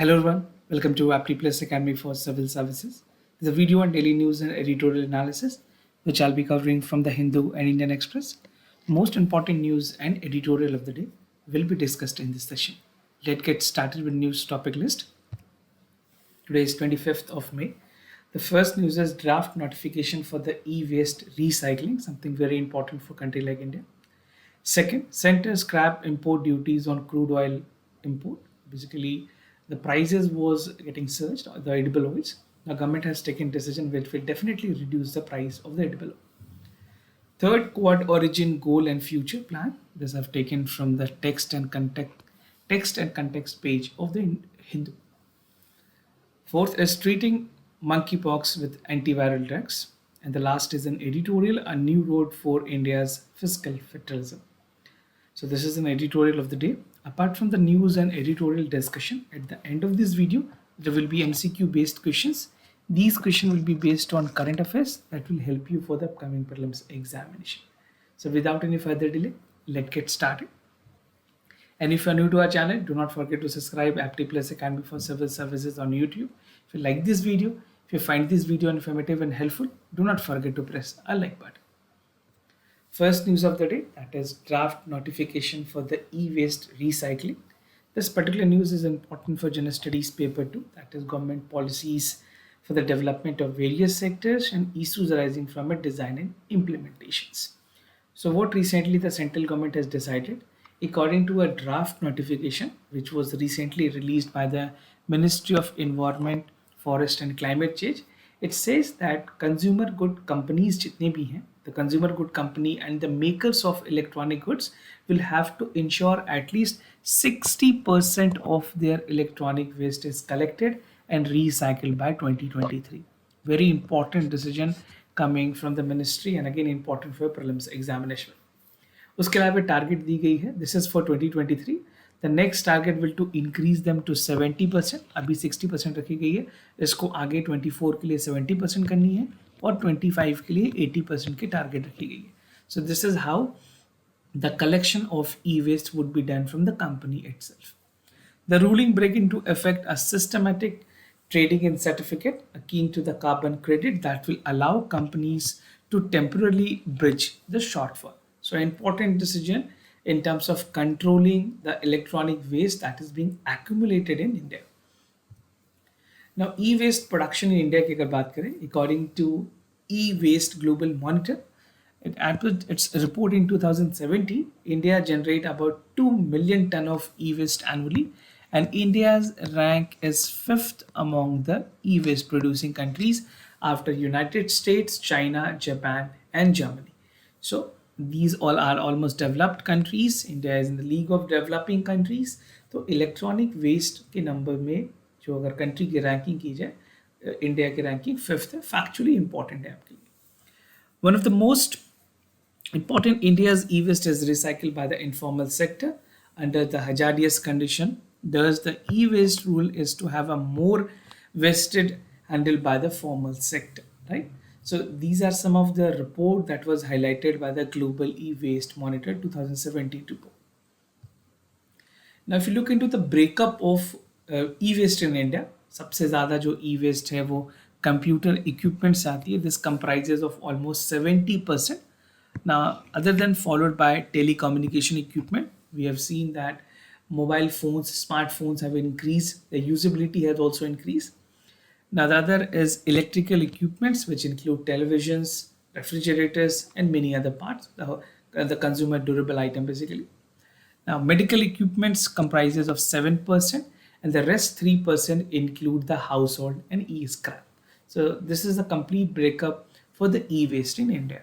Hello everyone, welcome to Apti Plus Academy for Civil Services. This is a video on daily news and editorial analysis, which I'll be covering from the Hindu and Indian Express. Most important news and editorial of the day will be discussed in this session. Let's get started with news topic list. Today is 25th of May. The first news is draft notification for the e-waste recycling, something very important for a country like India. Second, center scrap import duties on crude oil import. Basically, the prices was getting surged, the edible oils. The government has taken decision which will definitely reduce the price of the edible oil. Third, quad origin goal and future plan. This I've taken from the text and context page of the Hindu. Fourth is treating monkeypox with antiviral drugs. And the last is an editorial, a new road for India's fiscal federalism. So this is an editorial of the day. Apart from the news and editorial discussion, at the end of this video, there will be MCQ based questions. These questions will be based on current affairs that will help you for the upcoming prelims examination. So without any further delay, let's get started. And if you are new to our channel, do not forget to subscribe Apti Plus Academy for Civil Services on YouTube. If you like this video, if you find this video informative and helpful, do not forget to press a like button. First news of the day, that is draft notification for the e-waste recycling. This particular news is important for General Studies paper 2, that is government policies for the development of various sectors and issues arising from it, design and implementations. So what recently the central government has decided, according to a draft notification which was recently released by the Ministry of Environment, Forest and Climate Change, it says that consumer good companies jitne bhi hain, the consumer good company and the makers of electronic goods will have to ensure at least 60% of their electronic waste is collected and recycled by 2023. Very important decision coming from the ministry and again important for prelims examination. उसके अलावा target दी गई है, this is for 2023. The next target will to increase them to 70%. अभी 60% रखी गई है, इसको आगे 24 के लिए 70% करनी है और 25 के लिए 80% की टारगेट रखी गई है. So this is how the collection of e waste would be done from the company itself. The ruling bring into effect a systematic trading in certificate akin to the carbon credit that will allow companies to temporarily bridge the shortfall. So important decision in terms of controlling the electronic waste that is being accumulated in India. Now e-waste production in India की अगर बात करें, according to e-waste global monitor, its report in 2017, India generate about 2 million ton of e-waste annually, and India's rank is 5th among the e-waste producing countries after United States, China, Japan and Germany. So these all are almost developed countries. India is in the league of developing countries. तो electronic waste के number में जो अगर country की ranking की जाए, India की ranking 5th है. फैक्चुअली इंपॉर्टेंट है आपके लिए. One of the most important, India's e-waste is recycled by the informal sector under the hazardous condition. Thus, the e-waste rule is to have a more wasted handled by the formal sector, right? So these are some of the report that was highlighted by the Global E-Waste Monitor 2017 report. Now, if you look into the breakup of e-waste in India, सबसे ज़्यादा जो e-waste है वो computer equipment से आती है. This comprises of almost 70%. Now, other than followed by telecommunication equipment, we have seen that mobile phones, smartphones have increased. The usability has also increased. Now, the other is electrical equipments, which include televisions, refrigerators, and many other parts, the consumer durable item basically. Now, medical equipments comprises of 7%, and the rest 3% include the household and e-scrap. So this is the complete breakup for the e-waste in India.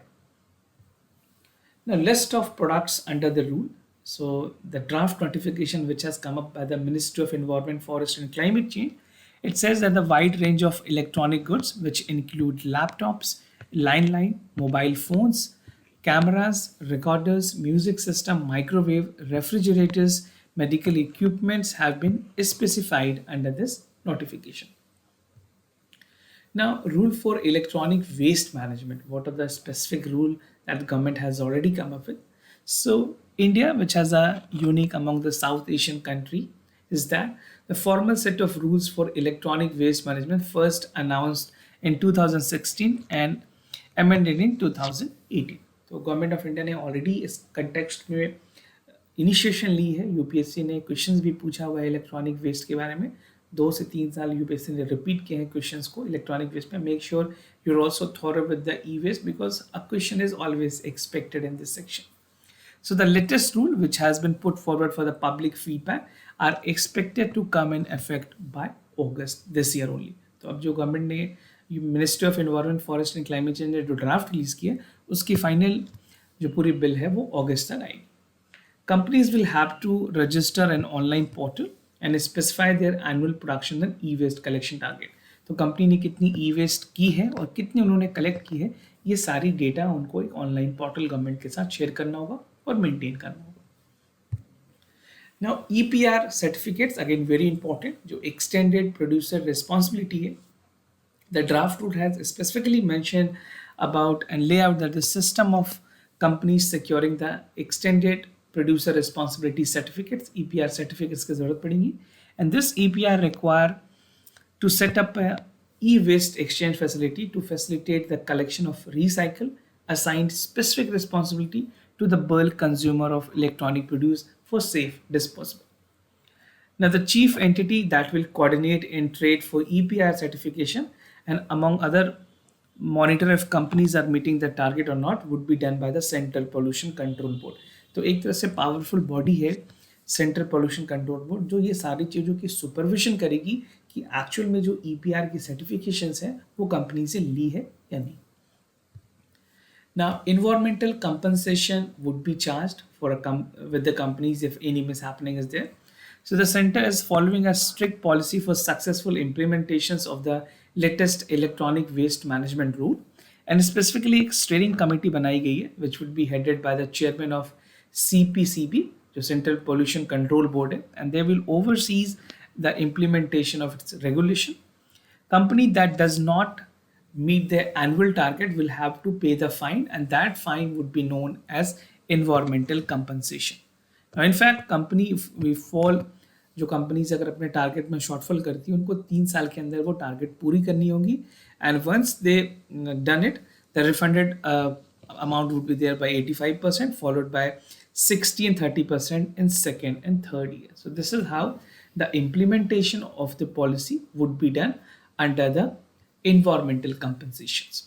Now, list of products under the rule. So the draft notification which has come up by the Ministry of Environment, Forest and Climate Change, it says that the wide range of electronic goods which include laptops, landline, mobile phones, cameras, recorders, music system, microwave, refrigerators, medical equipments have been specified under this notification. Now, rule for electronic waste management. What are the specific rule that the government has already come up with? So India, which has a unique among the South Asian country, is that The formal set of rules for electronic waste management first announced in 2016 and amended in 2018. तो government of India ने already इस context में initiation ली है. UPSC ने questions भी पूछा हुआ है इलेक्ट्रॉनिक वेस्ट के बारे में. 2 से 3 साल यूपीएससी ने रिपीट किए हैं क्वेश्चंस को इलेक्ट्रॉनिक वेस्ट में. Make sure you are also thorough with the e waste because a question is always expected in this section. So the latest rule, which has been put forward for the public feedback, are expected to come in effect by August this year only. तो अब जो government ने ministry of environment forest and climate change ने जो draft release किया उसकी final जो पूरी बिल है वो अगस्त तक आएगी. Companies will have to register an online portal and specify their annual production and e-waste collection target. तो कंपनी ने कितनी ई वेस्ट की है और कितनी उन्होंने कलेक्ट की है ये सारी डेटा उनको एक ऑनलाइन पोर्टल गवर्नमेंट के साथ शेयर करना होगा और मेंटेन करना होगा. Now EPR certificates again very important. जो extended producer responsibility है. The draft rule has specifically mentioned about and lay out that the system of companies securing the extended producer responsibility certificates EPR certificates की जरूरत पड़ेगी. And this EPR require to set up a e-waste exchange facility to facilitate the collection of recycle assigned specific responsibility to the bulk consumer of electronic produce for safe disposal. Now the chief entity that will coordinate and trade for EPR certification and among other monitor if companies are meeting the target or not would be done by the Central Pollution Control Board. तो एक तरह से powerful body है central pollution control board जो ये सारी चीज़ों की सुपरविजन करेगी कि एक्चुअल में जो ईपीआर की सर्टिफिकेशंस है वो कंपनी से ली है या नहीं. Now, environmental compensation would be charged for with the companies if any mishappening is there. So the center is following a strict policy for successful implementations of the latest electronic waste management rule, and specifically a steering committee बनाई गई है which would be headed by the chairman of CPCB, जो Central Pollution Control Board है, and they will oversee the implementation of its regulation. Company that does not meet their annual target will have to pay the fine, and that fine would be known as environmental compensation. Now, in fact, company if we fall जो companies अगर अपने target में shortfall करती है उनको 3 साल के अंदर वो टारगेट पूरी करनी होगी. And once they done it the refunded amount would be there by 85% followed by 60 and 30% in second and third year. So this is how the implementation of the policy would be done under the environmental compensations.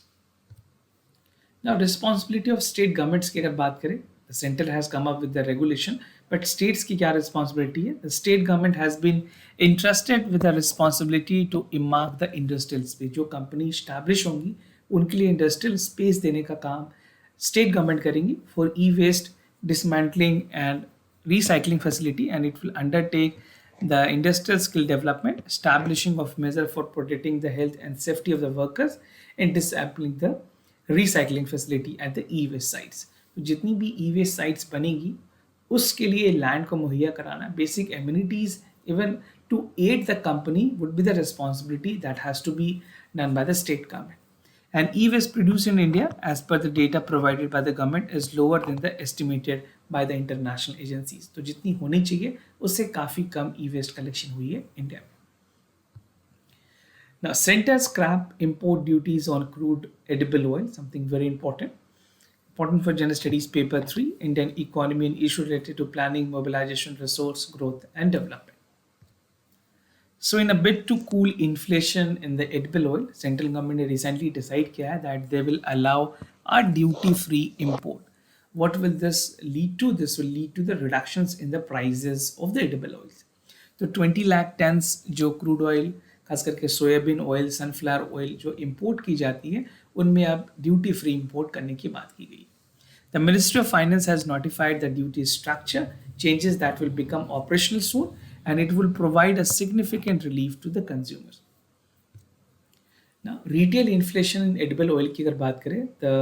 Now responsibility of state governments की अगर बात करें, the center has come up with the regulation, but states की क्या responsibility है? The state government has been entrusted with the responsibility to earmark the industrial space. जो company establish होंगी उनके लिए industrial space देने का काम state government करेंगी for e-waste dismantling and recycling facility, and it will undertake the industrial skill development, establishing of measure for protecting the health and safety of the workers, and disabling the recycling facility at the e-waste sites. तो जितनी भी e-waste sites बनेगी उसके लिए land को मुहैया कराना, basic amenities even to aid the company would be the responsibility that has to be done by the state government. And e-waste produced in India, as per the data provided by the government, is lower than the estimated by the international agencies. तो जितनी होनी चाहिए उससे काफ़ी कम e-waste collection हुई है India में. Now, center scrap import duties on crude edible oil, something very important. Important for General Studies Paper 3, Indian Economy and Issue Related to Planning, Mobilization, Resource, Growth and Development. So in a bid to cool inflation in the edible oil, central government ने recently decide किया है that they will allow a duty-free import. What will this lead to? This will lead to the reductions in the prices of the edible oils. तो 20 lakh tons जो crude oil, खास करके soybean oil, sunflower oil जो import की जाती है, उनमें अब duty-free import करने की बात की गई. The Ministry of Finance has notified the duty structure changes that will become operational soon, and it will provide a significant relief to the consumers. Now, retail inflation in edible oil की अगर बात करें, the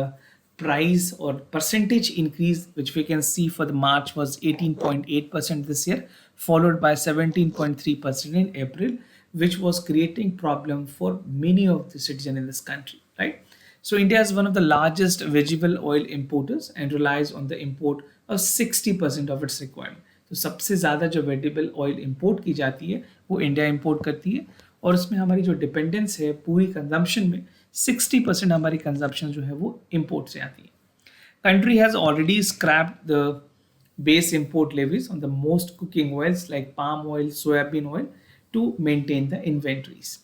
price or percentage increase which we can see for the March was 18.8% this year, followed by 17.3% in April, which was creating problem for many of the citizens in this country, right? So India is one of the largest vegetable oil importers and relies on the import of 60% of its requirement. तो सबसे ज़्यादा जो vegetable oil import की जाती है वो India import करती है, और उसमें हमारी जो डिपेंडेंस है पूरी कंजम्पशन में 60% हमारी कंजम्पशन जो है वो इंपोर्ट से आती है. Country has already scrapped the base import levies on the most cooking oils like palm oil, soybean oil to maintain the inventories.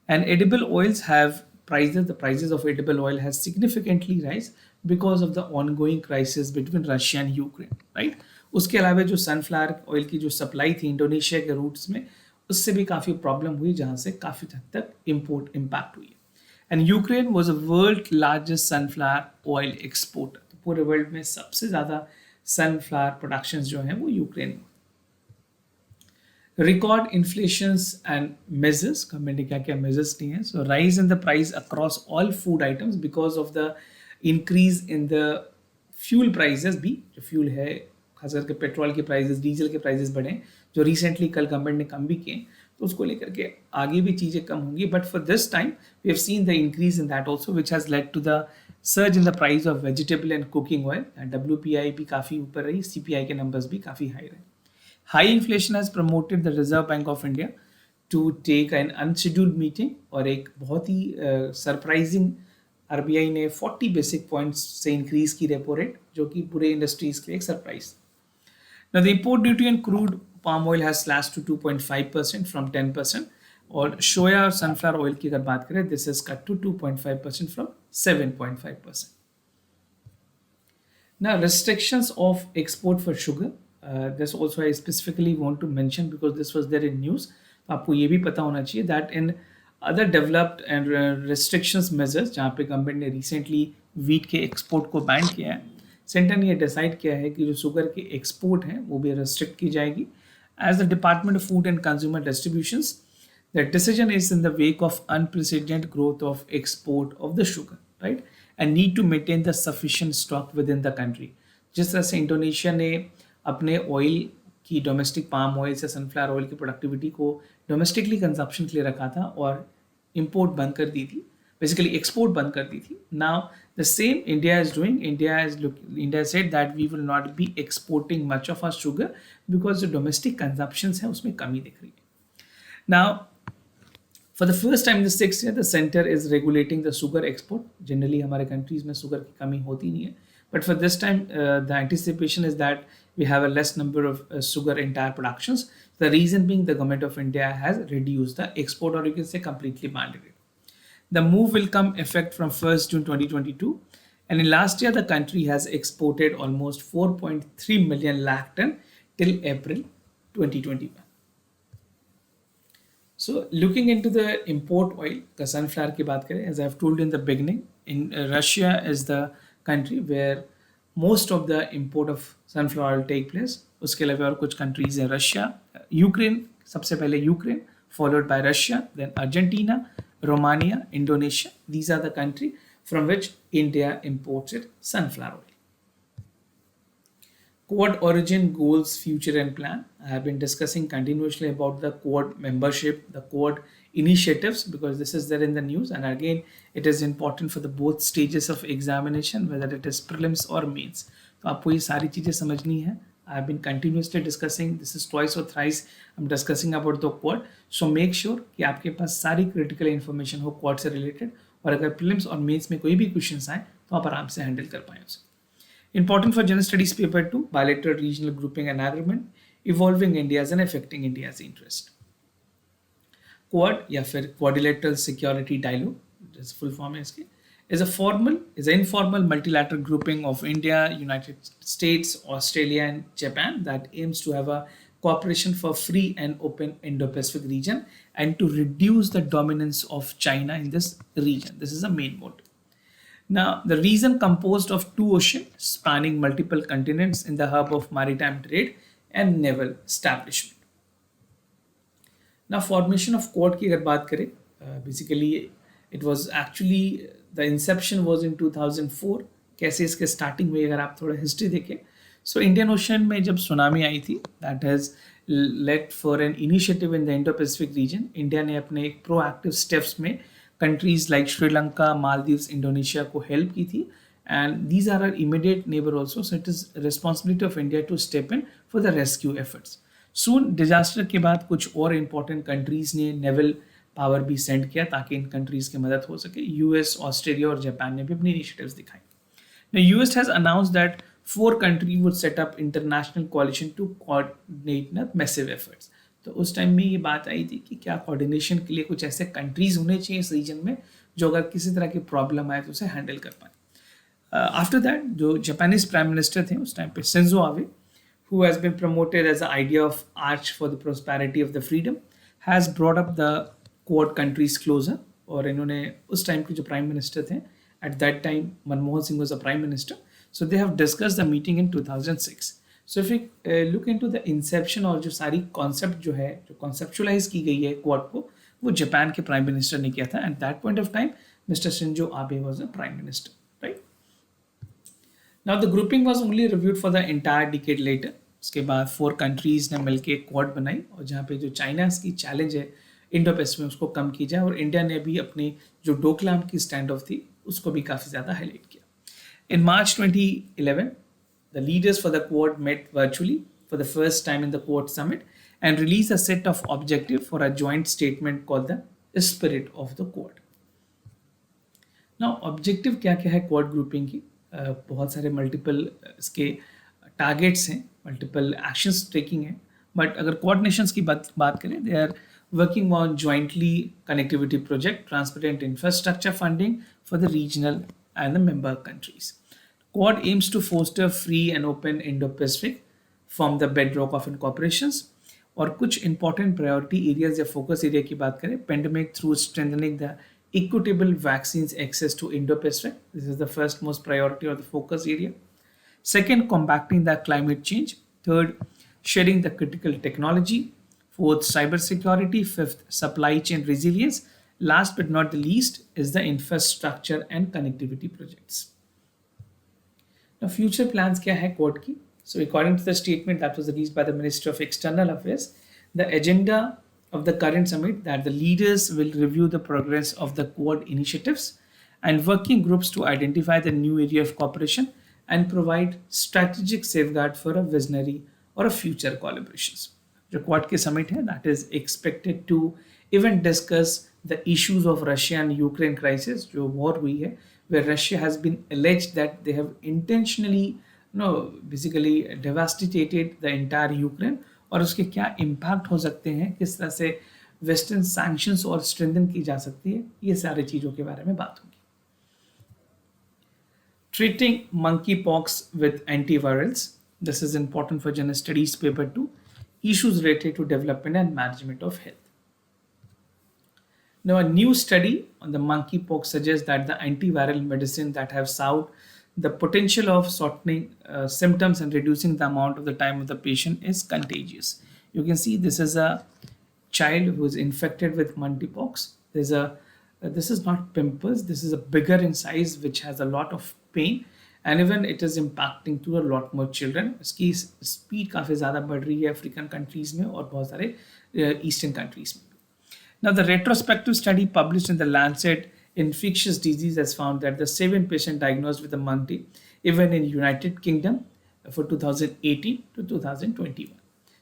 And edible oils have prices, the prices of edible oil has significantly rise because of the ongoing crisis between Russia and Ukraine, right? उसके अलावा जो sunflower oil की जो supply थी Indonesia के roots में, उससे भी काफ़ी प्रॉब्लम हुई, जहाँ से काफ़ी हद तक इम्पोर्ट इम्पैक्ट हुई है. And Ukraine was a world largest sunflower oil exporter. तो पूरे वर्ल्ड में सबसे ज़्यादा सनफ्लावर प्रोडक्शंस जो हैं वो यूक्रेन में. Record inflations and measures. Government ने क्या क्या मेजर्स लिए हैं. So rise in the price across all food items because of the increase in the fuel prices भी. जो फ्यूल है खास करके पेट्रोल के प्राइजेस, डीजल के प्राइजेस बढ़े, जो रिसेंटली कल गवर्नमेंट ने कम भी किए, तो उसको लेकर के आगे भी चीज़ें कम होंगी. But for this time we have seen the increase in that also which has led to the surge in the price of vegetable and cooking oil. WPI भी काफ़ी ऊपर रही, CPI के नंबर्स भी काफ़ी हाई रहे. High inflation has promoted the Reserve Bank of India to take an unscheduled meeting, और एक बहुत ही सरप्राइजिंग RBI ने 40 बेसिक पॉइंट्स से इंक्रीज की रेपो रेट, जो कि पूरे इंडस्ट्रीज के लिए एक surprise. Now the import duty on crude palm oil has slashed to 2.5% from 10%, और सोया और सनफ्लावर ऑयल की अगर बात करें, this is cut to 2.5% from 7.5%. Now restrictions of export for sugar. This also I specifically want to mention because this was there in news. तो आपको ये भी पता होना चाहिए that in other developed and restrictions measures, जहाँ पे government ने रिसेंटली वीट के एक्सपोर्ट को बैन किया है, सेंटर ने ये डिसाइड किया है कि जो शुगर के एक्सपोर्ट हैं वो भी रेस्ट्रिक्ट की जाएगी. As the department of food and consumer distributions, the decision is in the wake of unprecedented growth of export of the sugar, right, and need to maintain the sufficient stock within the country. जिस तरह से Indonesia ने अपने oil की domestic palm oil से sunflower oil की productivity को domestically consumption के लिए रखा था और इंपोर्ट बंद कर दी थी, बेसिकली एक्सपोर्ट बंद कर दी थी. Now the same India is doing. India said that we will not be exporting much of our sugar because जो डोमेस्टिक कंजप्शन है उसमें कमी दिख रही है. Now for the first time in the 6th year, the center is regulating the sugar export. Generally हमारे countries में sugar की कमी होती नहीं है, but for this time the anticipation is that we have a less number of sugar entire productions. The reason being the government of India has reduced the export, or you can say completely banned it. The move will come effect from 1st June 2022, and in last year the country has exported almost 4.3 million lakh ton till April 2021. So looking into the import oil, the sunflower की बात करें, as I have told in the beginning, in Russia is the country where most of the import of sunflower oil take place. उसके अलावा और कुछ countries हैं, Russia, Ukraine, सबसे पहले Ukraine, followed by Russia, then Argentina, Romania, Indonesia. These are the country from which India imports its sunflower oil. Quad origin, goals, future and plan. I have been discussing continuously about the Quad membership, the Quad initiatives, because this is there in the news, and again it is important for the both stages of examination, whether it is prelims or mains. तो आपको ये सारी चीज़ें समझनी है. I have been continuously discussing, this is twice or thrice I'm discussing about the Quad. So make sure कि आपके पास सारी critical information हो Quad से related, और अगर prelims और mains में कोई भी questions आए तो आप आराम से handle कर पाएँ उसे. Important for General Studies Paper 2, bilateral regional grouping and agreement, evolving India's and affecting India's interest. Quad या फिर Quadrilateral Security Dialogue, जैसे full form है इसके, is an informal multilateral grouping of India, United States, Australia and Japan that aims to have a cooperation for free and open Indo-Pacific region and to reduce the dominance of China in this region. This is the main motive. Now, the region composed of two oceans spanning multiple continents in the hub of maritime trade and naval establishment. Now, formation of Quad की अगर बात करें, basically it was actually the inception was in 2004. कैसे इसके starting में अगर आप थोड़ा history देखें, so Indian Ocean में जब tsunami आई थी, that has led for an initiative in the Indo-Pacific region. India ने अपने एक proactive steps में countries like Sri Lanka, Maldives, Indonesia को हेल्प की थी, and these are our immediate neighbor also, so it is responsibility of India to step in for the rescue efforts. Soon disaster के बाद कुछ और important countries ने नेवल पावर भी सेंड किया ताकि इन कंट्रीज की मदद हो सके. यूएस, ऑस्ट्रेलिया और जापान ने भी अपनी इनिशिएटिव्स दिखाई. Now, US has announced that four countries would set up international coalition to coordinate massive efforts. तो उस टाइम में ये बात आई थी कि क्या कोऑर्डिनेशन के लिए कुछ ऐसे कंट्रीज होने चाहिए इस रीजन में जो अगर किसी तरह की प्रॉब्लम आए तो उसे हैंडल कर पाए. आफ्टर दैट जो जापानीज प्राइम मिनिस्टर थे उस टाइम पे Shinzo Abe, who has been promoted as the idea of arch for the prosperity of the freedom, has brought up the Quad countries closer. और इन्होंने उस time के जो prime minister थे at that time Manmohan Singh was a prime minister, so they have discussed the meeting in 2006. So if we look into the inception और जो सारी concept जो है जो conceptualize की गई है Quad को, वो जापान के प्राइम मिनिस्टर ने किया था. At that point of time Mr. Shinzo Abe was a prime minister, right? Now the grouping was only reviewed for the entire decade later. उसके बाद 4 कंट्रीज ने मिलकर क्वाड बनाई और जहाँ पे जो चाइना की चैलेंज है इंडो पैसिफिक में उसको कम की जाए, और इंडिया ने भी अपनी जो डोकलाम की स्टैंड ऑफ थी उसको भी काफ़ी ज़्यादा हाईलाइट किया. In March 2011, the leaders for the Quad met virtually for the first time in the Quad summit and released a set of objectives for a joint statement called the Spirit of the Quad. Now, objective क्या क्या है Quad grouping की? बहुत सारे multiple इसके targets हैं, multiple actions taking है, but अगर क्वाड नेशंस की बात करें, they are working on jointly connectivity project, transparent infrastructure funding for the regional and the member countries. Quad aims to foster free and open Indo-Pacific, form the bedrock of incorporations. और कुछ important priority areas या focus area की बात करें, pandemic through strengthening the equitable vaccines access to Indo-Pacific. This is the first most priority or the focus area. Second, combating the climate change. Third, sharing the critical technology. Fourth, cybersecurity. Fifth, supply chain resilience. Last but not the least is the infrastructure and connectivity projects. Now, future plans क्या है Quad की? So, according to the statement that was released by the Minister of External Affairs, the agenda of the current summit that the leaders will review the progress of the Quad initiatives and working groups to identify the new area of cooperation and provide strategic safeguard for a visionary or a future collaborations. जो quad के summit है that is expected to even discuss the issues of Russia and Ukraine crisis, जो war हुई है, where Russia has been alleged that they have intentionally basically devastated the entire Ukraine, और उसके क्या impact हो सकते हैं, किस तरह से वेस्टर्न सैंक्शंस और स्ट्रेंथन की जा सकती है, ये सारी चीज़ों के बारे में बात होगी. Treating monkeypox with antivirals. This is important for General Studies paper 2. Issues related to development and management of health. Now, a new study on the monkeypox suggests that the antiviral medicine that have sought the potential of shortening symptoms and reducing the amount of the time of the patient is contagious. You can see this is a child who is infected with monkeypox. This is not pimples. This is a bigger in size, which has a lot of pain, and even it is impacting to a lot more children. इसकी speed काफ़ी ज़्यादा बढ़ रही है African countries में और बहुत सारे ईस्टर्न कंट्रीज़ में. Now, the retrospective study published in the Lancet Infectious Disease has found that the 7 patients diagnosed with the monkey, even in United Kingdom for 2018 to 2021.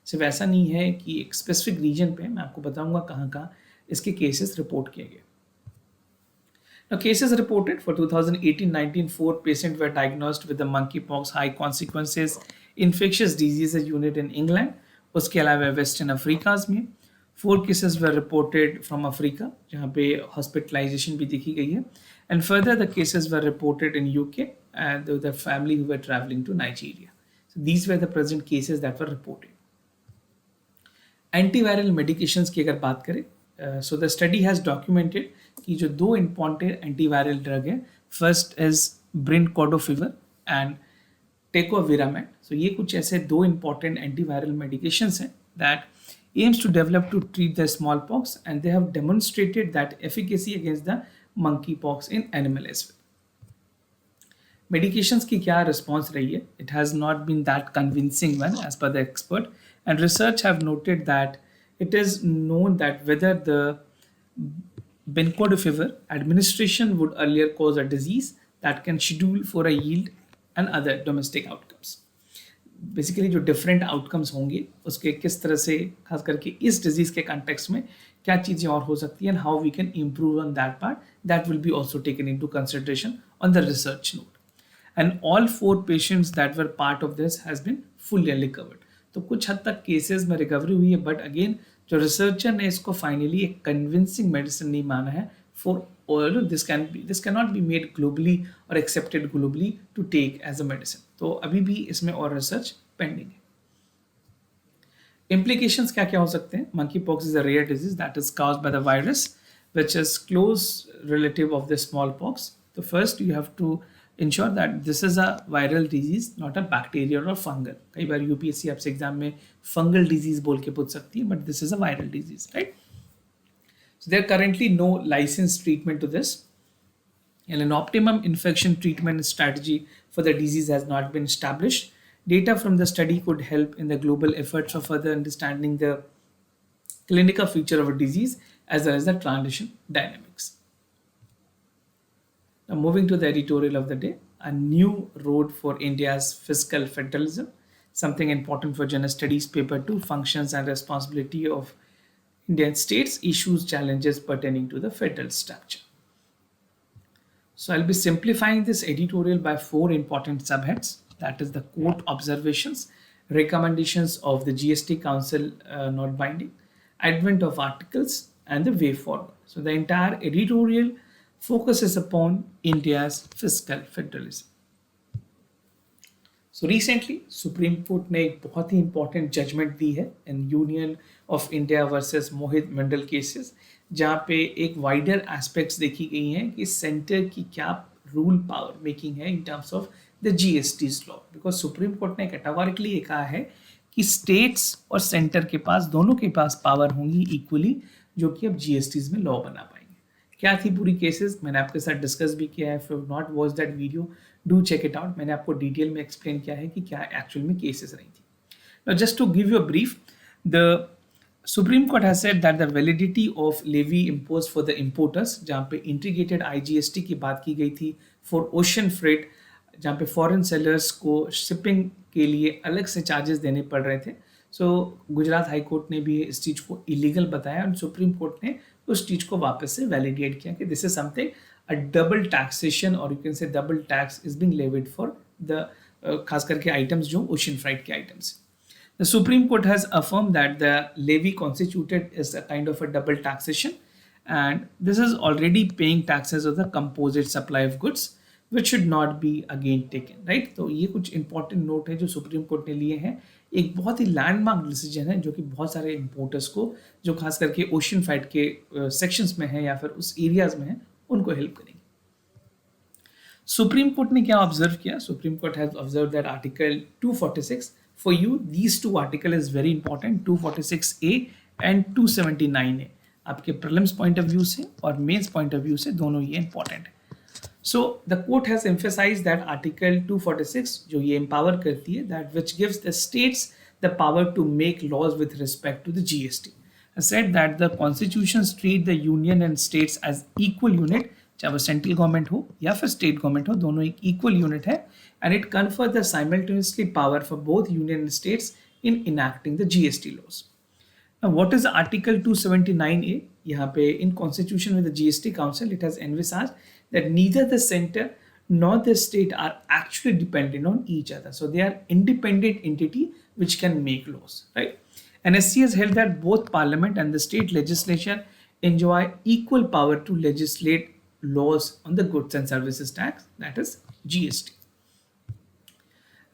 सिर्फ ऐसा नहीं है कि एक स्पेसिफिक रीजन पे, मैं आपको बताऊंगा कहाँ कहाँ इसके केसेस रिपोर्ट किए गए. Now, cases reported for 2018-19, 4 patients were diagnosed with the monkeypox high consequences infectious diseases unit in England. उसके अलावा वेस्टर्न अफ्रीका में 4 cases were reported from Africa, जहाँ पे hospitalization भी देखी गई है. And further, the cases were reported in UK and the family who were traveling to Nigeria. So these were the present cases that were reported. Antiviral medications की अगर बात करें, so the study has documented कि जो 2 important antiviral drug है, first is brinquedofovir and tecovirimat. So ये कुछ ऐसे 2 important antiviral medications हैं that aims to develop to treat the smallpox, and they have demonstrated that efficacy against the monkeypox in animal as well. Medications की क्या response रही है? It has not been that convincing one as per the expert, and research have noted that it is known that whether the brinquedofovir administration would earlier cause a disease, that can schedule for a yield and other domestic outcomes. Basically जो different outcomes होंगे उसके किस तरह से खास करके इस disease के कॉन्टेक्स्ट में क्या चीजें और हो सकती हैं, and how we can improve on that part, that will be also taken into consideration on the research note. And all 4 patients that were part of this has been fully recovered. तो कुछ हद तक cases में recovery हुई है, but again जो researcher ने इसको फाइनली एक कन्विंसिंग मेडिसिन नहीं माना है for all. This can not be made globally और accepted globally to take as a medicine. तो अभी भी इसमें और रिसर्च पेंडिंग है. Implications क्या क्या हो सकते हैं? Monkeypox is a rare disease that is caused by the virus, which is close relative of the smallpox. So first you have to ensure that this is a viral disease, not a bacterial or fungal. कई बार UPSC आपसे exam में fungal disease बोल के पूछ सकती है, but this is a viral disease, right? So there are currently no licensed treatment to this, and an optimum infection treatment strategy for the disease has not been established. Data from the study could help in the global efforts of further understanding the clinical feature of a disease as well as the transition dynamics. Now moving to the editorial of the day, a new road for India's fiscal federalism, something important for General Studies Paper 2, functions and responsibility of Indian states, issues, challenges pertaining to the federal structure. So I'll be simplifying this editorial by 4 important subheads. That is the court observations, recommendations of the GST Council not binding, advent of articles, and the way forward. So the entire editorial focuses upon India's fiscal federalism. So recently, Supreme Court ने एक बहुत ही important judgment दी है in Union of India versus Mohit Mandal cases, जहाँ पे एक wider aspects देखी गई हैं कि सेंटर की क्या रूल पावर मेकिंग है in terms of the GSTs law. Because Supreme Court ने कैटेगोरिकली ये कहा है कि स्टेट्स और सेंटर के पास दोनों के पास पावर होंगी इक्वली, जो कि अब जीएसटीज में लॉ बना पाएंगे. क्या थी पूरी केसेस मैंने आपके साथ डिस्कस भी किया है. If you not watch that video, do check it out. मैंने आपको डिटेल में एक्सप्लेन किया है कि क्या एक्चुअल में केसेस रही थी. Now just to give you a brief, the Supreme Court has said that the validity of levy imposed for the importers, जहाँ पे integrated IGST की बात की गई थी for ocean freight, जहाँ पे foreign sellers को shipping के लिए अलग से charges देने पड़ रहे थे. So गुजरात हाई कोर्ट ने भी इस चीज़ को illegal बताया और सुप्रीम कोर्ट ने उस चीज़ को वापस से validate किया कि this is something a double taxation or you can say double tax is being levied for the खास करके items जो ocean freight के items. The Supreme Court has affirmed that the levy constituted is a kind of a double taxation, and this is already paying taxes of the composite supply of goods, which should not be again taken, right? तो ये कुछ important note है जो supreme Court ने लिए हैं. एक बहुत ही लैंडमार्क डिसीजन है जो कि बहुत सारे इम्पोर्टर्स को जो खास करके ओशन फ्राइट के सेक्शंस में है या फिर उस एरियाज में है उनको हेल्प करेंगे. सुप्रीम कोर्ट ने क्या ऑब्जर्व किया? Supreme court has observe that article 246. For you, these 2 articles is very important, 246A and 279A. आपके prelims point of view से और mains point of view से दोनों ये important है. So the court has emphasized that article 246 जो ये empower करती है, that which gives the states the power to make laws with respect to the GST. I said that the constitutions treat the union and states as equal unit, चाहे वो central government हो या फिर state government हो, दोनों एक equal unit है. And it confer the simultaneously power for both union and states in enacting the GST laws. Now, what is Article 279A? यहाँ पे in Constitution with the GST Council, it has envisaged that neither the center nor the state are actually dependent on each other. So they are independent entity which can make laws, right? And SC has held that both Parliament and the state legislature enjoy equal power to legislate laws on the goods and services tax, that is GST.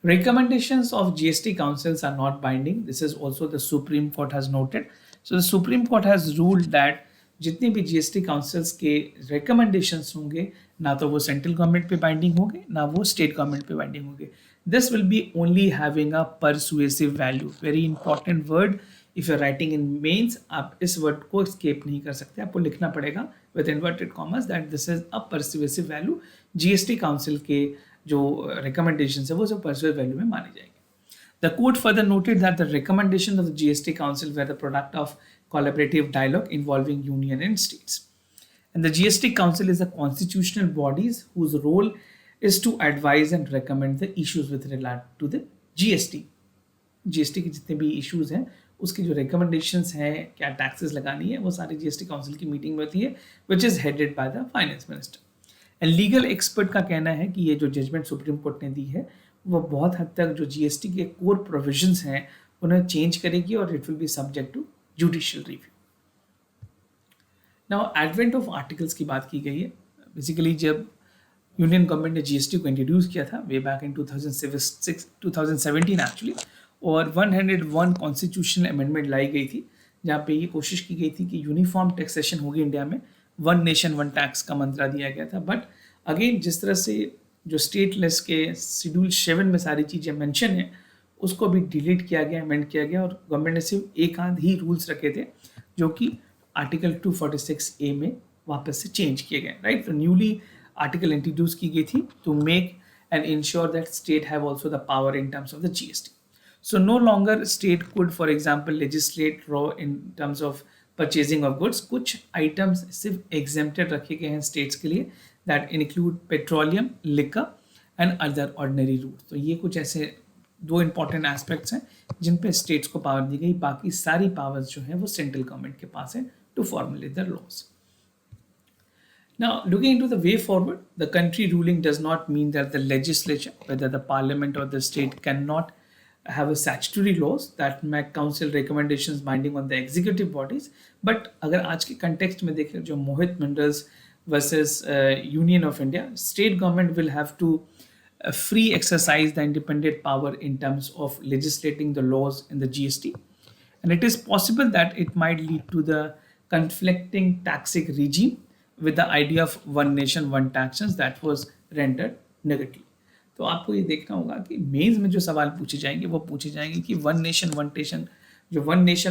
Recommendations of GST councils are not binding. This is also the Supreme Court has noted. So the Supreme Court has ruled that जितने भी GST councils के recommendations होंगे ना तो वो central government पे binding होंगे ना वो स्टेट गवर्नमेंट पे बाइंडिंग होंगे. This will be only having a persuasive value. Very important word. If you're writing in mains, आप इस वर्ड को escape नहीं कर सकते. आपको लिखना पड़ेगा with inverted commas that this is a persuasive value. GST council के जो recommendations है वो सब persuasive value में मानी जाएगी. The court further noted that the recommendations of the GST Council were the product of collaborative dialogue involving union and states. And the GST Council is a constitutional body whose role is to advise and recommend the issues with regard to the GST. GST के जितने भी issues हैं उसकी जो recommendations हैं, क्या taxes लगानी है, वो सारी जीएसटी काउंसिल की मीटिंग में होती है, which is headed by the finance minister. And legal expert का कहना है कि ये जो जजमेंट सुप्रीम कोर्ट ने दी है वो बहुत हद तक जो जीएसटी के कोर प्रोविजंस हैं उन्हें चेंज करेगी और it will be subject to judicial review. Now advent of articles की बात की गई है। बेसिकली जब यूनियन गवर्नमेंट ने जीएसटी को इंट्रोड्यूस किया था वे बैक इन 2017 एक्चुअली, और 101 कॉन्स्टिट्यूशनल अमेंडमेंट लाई गई थी जहाँ पे ये कोशिश की गई थी कि यूनिफॉर्म टैक्सेशन होगी इंडिया में, वन नेशन वन टैक्स का मंत्रा दिया गया था। बट अगेन जिस तरह से जो स्टेट लिस्ट के शेड्यूल 7 में सारी चीज़ें मेंशन है उसको भी डिलीट किया गया, अमेंड किया गया, और गवर्नमेंट ने सिर्फ एक आध ही रूल्स रखे थे जो कि आर्टिकल 246A में वापस से चेंज किए गए, राइट। तो न्यूली आर्टिकल इंट्रोड्यूस की गई थी to make and ensure that state have also the power in terms of the GST. So no longer state could, for example, legislate law in terms of purchasing of goods. कुछ items सिर्फ exempted रखे गए हैं states के लिए, that include petroleum, liquor and other ordinary routes. तो ये कुछ ऐसे दो important aspects हैं जिन पे states को power दी गई, बाकी सारी powers जो है वो central government के पास है to formulate the laws. Now, looking into the way forward, the country ruling does not mean that the legislature, whether the parliament or the state, cannot have a statutory laws that make council recommendations binding on the executive bodies. But अगर आज के context में देखें जो मोहित minerals versus Union of India, state government will have to free exercise the independent power in terms of legislating the laws in the GST, and it is possible that it might lead to the conflicting taxing regime with the idea of one nation one taxes that was rendered negative. तो आपको ये देखना होगा कि mains में जो सवाल पूछे जाएंगे वो पूछे जाएंगे कि वन नेशन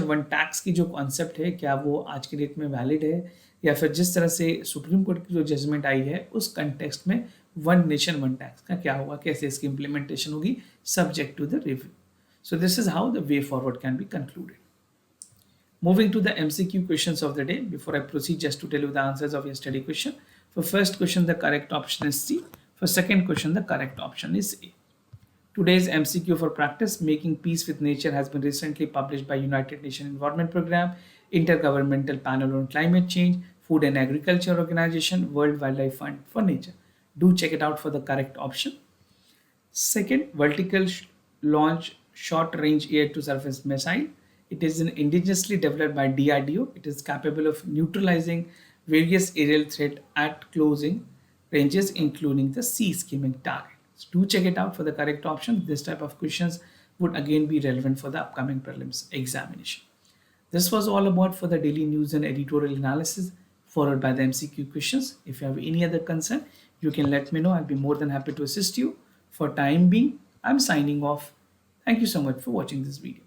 वन टैक्स की जो कॉन्सेप्ट है क्या वो आज के डेट में वैलिड है, या फिर जिस तरह से सुप्रीम कोर्ट की जो जजमेंट आई है उस कंटेक्स्ट में वन नेशन वन टैक्स का क्या होगा, कैसे इसकी इंप्लीमेंटेशन होगी, subject to the review. So this is how the way forward can be concluded. Moving to the MCQ questions of the day. Before I proceed, just to tell you the answers of your study question. For first question, the correct option is C. For second question, the correct option is A. Today's MCQ for practice, Making Peace with Nature, has been recently published by United Nations Environment Programme, Intergovernmental Panel on Climate Change, Food and Agriculture Organization, World Wildlife Fund for Nature. Do check it out for the correct option. Second, Vertical Launch Short Range Air to Surface Missile. It is indigenously developed by DRDO. It is capable of neutralizing various aerial threats at closing ranges, including the sea skimming target. So do check it out for the correct option. This type of questions would again be relevant for the upcoming prelims examination. This was all about for the daily news and editorial analysis, followed by the MCQ questions. If you have any other concern, you can let me know. I'll be more than happy to assist you. For time being, I'm signing off. Thank you so much for watching this video.